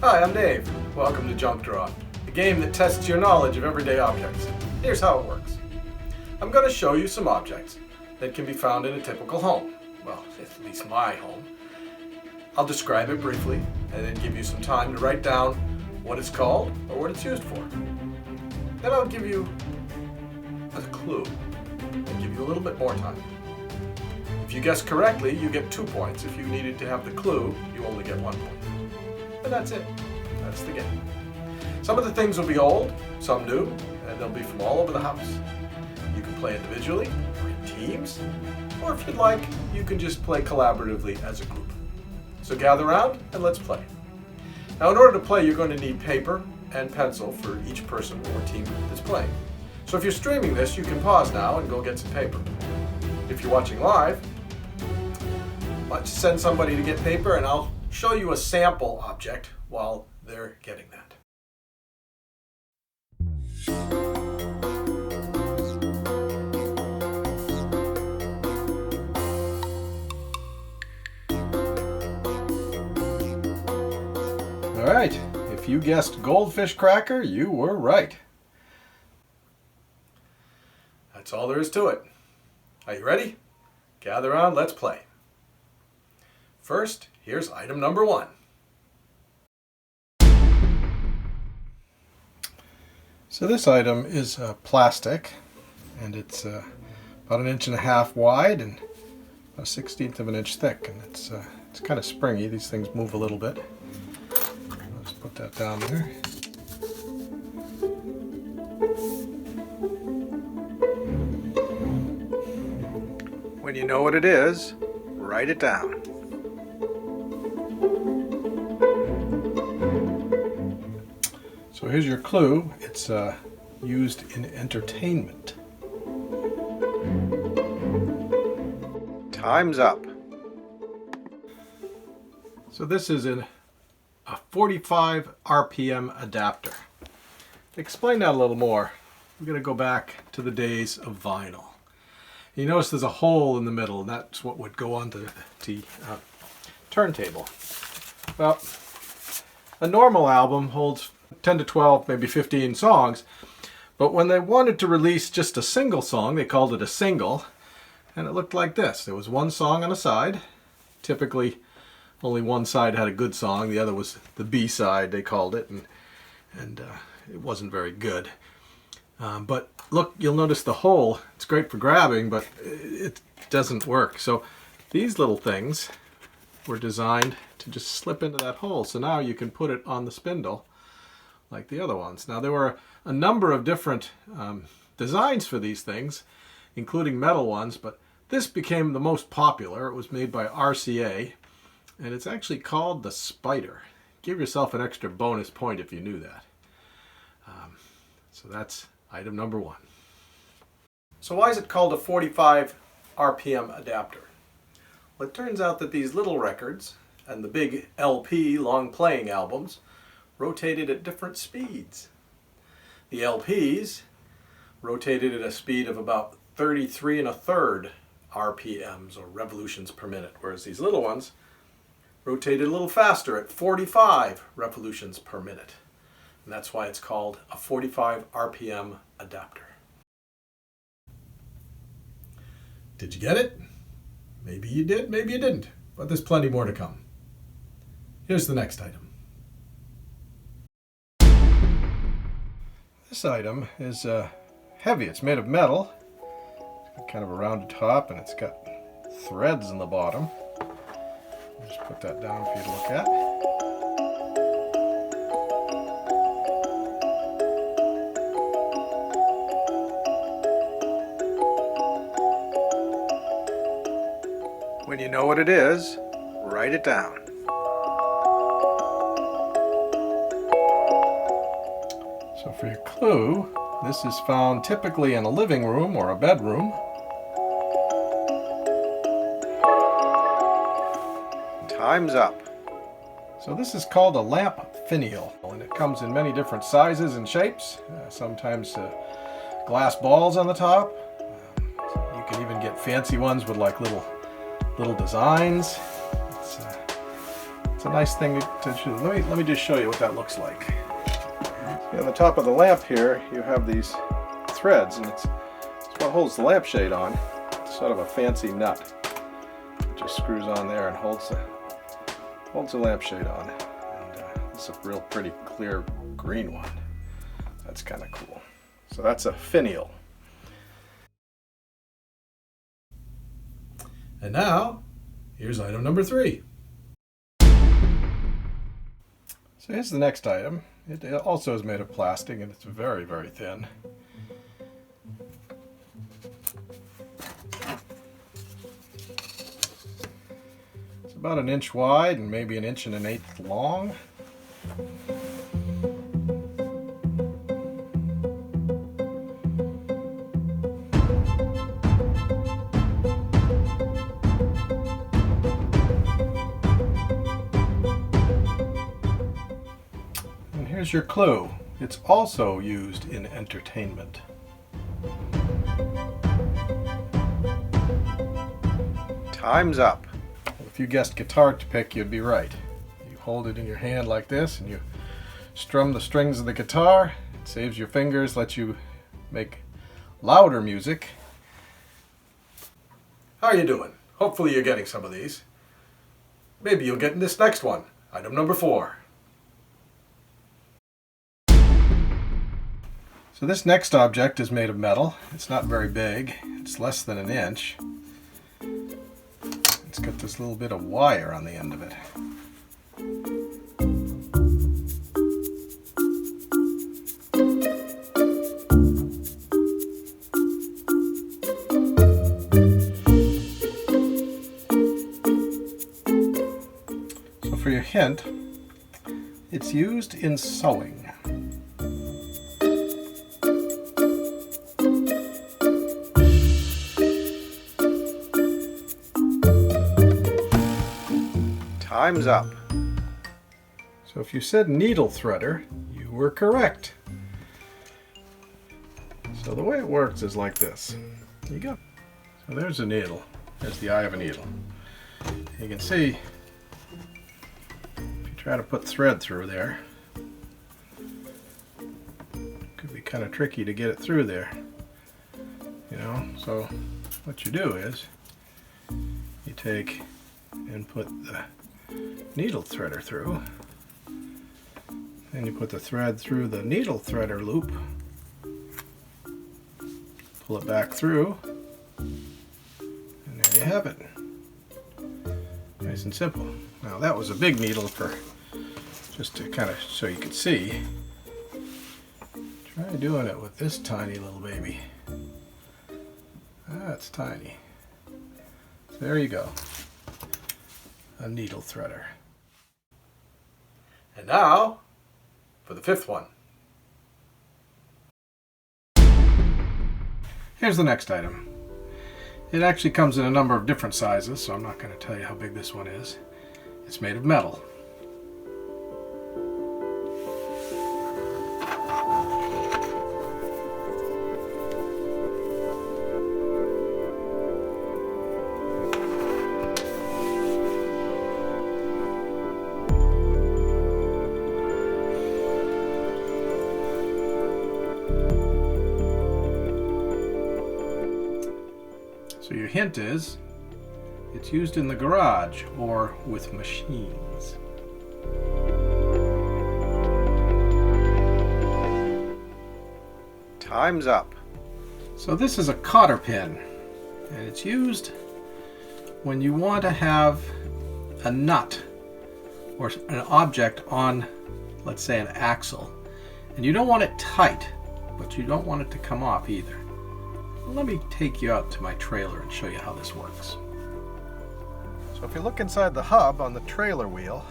Hi, I'm Dave. Welcome to Junk Draw, a game that tests your knowledge of everyday objects. Here's how it works. I'm going to show you some objects that can be found in a typical home. Well, at least my home. I'll describe it briefly and then give you some time to write down what it's called or what it's used for. Then I'll give you a clue and give you a little bit more time. If you guess correctly, you get 2 points. If you needed to have the clue, you only get 1 point. And that's it. That's the game. Some of the things will be old, some new, and they'll be from all over the house. You can play individually or in teams, or if you'd like, you can just play collaboratively as a group. So gather around and let's play. Now in order to play, you're going to need paper and pencil for each person or team that's playing. So if you're streaming this, you can pause now and go get some paper. If you're watching live, why don't you send somebody to get paper and I'll show you a sample object while they're getting that. All right, if you guessed goldfish cracker, you were right. That's all there is to it. Are you ready? Gather around, let's play. First, here's item number 1. So this item is plastic, and it's about 1.5 inches wide and about 1/16 of an inch thick, and it's kind of springy. These things move a little bit. Let's put that down there. When you know what it is, write it down. So here's your clue. It's used in entertainment. Time's up. So this is a 45 RPM adapter. To explain that a little more, we're going to go back to the days of vinyl. You notice there's a hole in the middle, and that's what would go onto the turntable. Well, a normal album holds 10 to 12, maybe 15 songs, but when they wanted to release just a single song, they called it a single, and it looked like this. There was one song on a side. Typically, only one side had a good song. The other was the B side, they called it, and it wasn't very good. But look, you'll notice the hole. It's great for grabbing, but it doesn't work. So these little things were designed to just slip into that hole. So now you can put it on the spindle like the other ones. Now there were a number of different designs for these things, including metal ones, but this became the most popular. It was made by RCA, and it's actually called the Spider. Give yourself an extra bonus point if you knew that. So that's item number 1. So why is it called a 45 RPM adapter? Well, it turns out that these little records and the big LP, long playing albums, rotated at different speeds. The LPs rotated at a speed of about 33 1/3 RPMs, or revolutions per minute, whereas these little ones rotated a little faster at 45 revolutions per minute. And that's why it's called a 45 RPM adapter. Did you get it? Maybe you did, maybe you didn't, but there's plenty more to come. Here's the next item. This item is heavy. It's made of metal. It's got kind of a rounded top, and it's got threads in the bottom. I'll just put that down for you to look at. When you know what it is, write it down. So for your clue, this is found typically in a living room or a bedroom. Time's up. So this is called a lamp finial, and it comes in many different sizes and shapes. Sometimes glass balls on the top. You can even get fancy ones with like little designs. It's It's a nice thing to choose. Let me just show you what that looks like. See, on the top of the lamp here, you have these threads, and it's what holds the lampshade on. It's sort of a fancy nut. It just screws on there and holds the lampshade on. And this is a real pretty clear green one. That's kind of cool. So that's a Finial. And now, here's item number 3. So here's the next item. It also is made of plastic, and it's very, very thin. It's about 1 inch wide and maybe 1 1/8 inches long. Here's your clue. It's also used in entertainment. Time's up. If you guessed guitar to pick, you'd be right. You hold it in your hand like this and you strum the strings of the guitar. It saves your fingers, lets you make louder music. How are you doing? Hopefully you're getting some of these. Maybe you'll get in this next one. Item number 4. So this next object is made of metal. It's not very big. It's less than 1 inch. It's got this little bit of wire on the end of it. So for your hint, it's used in sewing. Time's up. So if you said needle threader, you were correct. So the way it works is like this. You go. So there's a needle. There's the eye of a needle. You can see if you try to put thread through there, it could be kind of tricky to get it through there. You know, so what you do is you take and put the needle threader through, then you put the thread through the needle threader loop, pull it back through, and there you have it. Nice and simple. Now that was a big needle for just to kind of so you could see. Try doing it with this tiny little baby. That's tiny. So there you go. A needle threader. And now for the 5th one. Here's the next item. It actually comes in a number of different sizes, so I'm not going to tell you how big this one is. It's made of metal. So your hint is, it's used in the garage or with machines. Time's up. So this is a cotter pin, and it's used when you want to have a nut or an object on, let's say, an axle, and you don't want it tight, but you don't want it to come off either. Let me take you out to my trailer and show you how this works. So if you look inside the hub on the trailer wheel,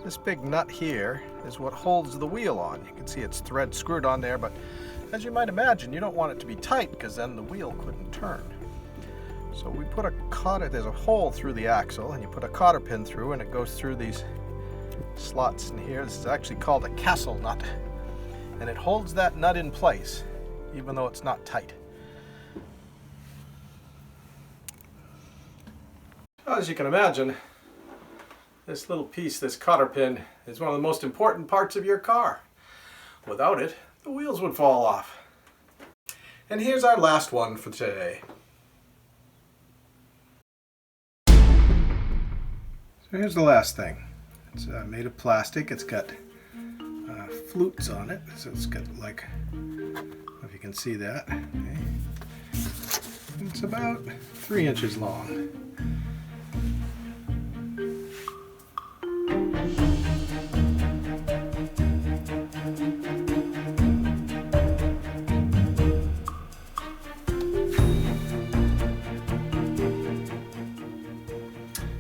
this big nut here is what holds the wheel on. You can see it's thread screwed on there, but as you might imagine, you don't want it to be tight because then the wheel couldn't turn. So we put a cotter, there's a hole through the axle, and you put a cotter pin through, and it goes through these slots in here. This is actually called a castle nut, and it holds that nut in place even though it's not tight. As you can imagine, This little piece, this cotter pin, is one of the most important parts of your car. Without it, the wheels would fall off. And here's our last one for today. So here's the last thing. It's made of plastic. It's got flutes on it, so it's got like, I don't know if you can see that. Okay. It's about 3 inches long.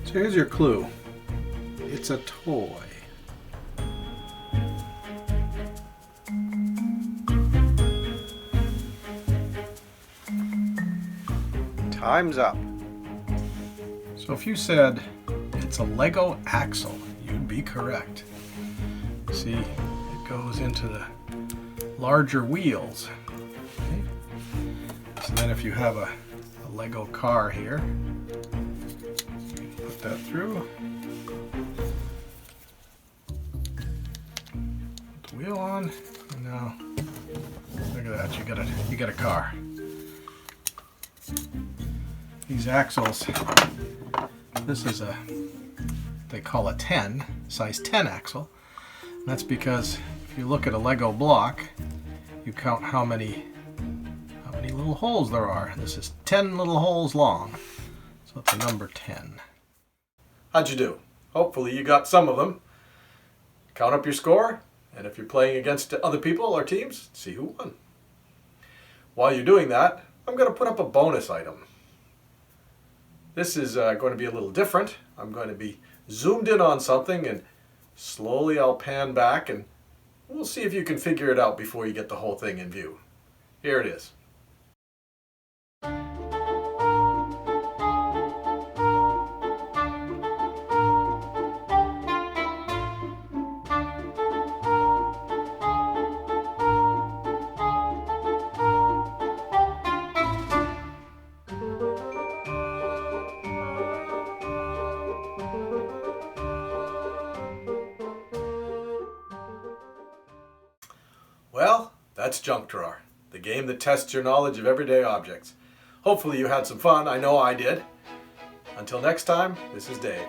So here's your clue. It's a toy. Time's up. So if you said it's a Lego axle, you'd be correct. See, it goes into the larger wheels. Okay. So then if you have a Lego car here, put that through. Put the wheel on, and now look at that, you got a car. These axles, this is they call a 10, size 10 axle. And that's because if you look at a Lego block, you count how many little holes there are. This is 10 little holes long, so it's a number 10. How'd you do? Hopefully you got some of them. Count up your score, and if you're playing against other people or teams, see who won. While you're doing that, I'm going to put up a bonus item. This is going to be a little different. I'm going to be zoomed in on something, and slowly I'll pan back, and we'll see if you can figure it out before you get the whole thing in view. Here it is. Well, that's Junk Drawer, the game that tests your knowledge of everyday objects. Hopefully you had some fun. I know I did. Until next time, this is Dave.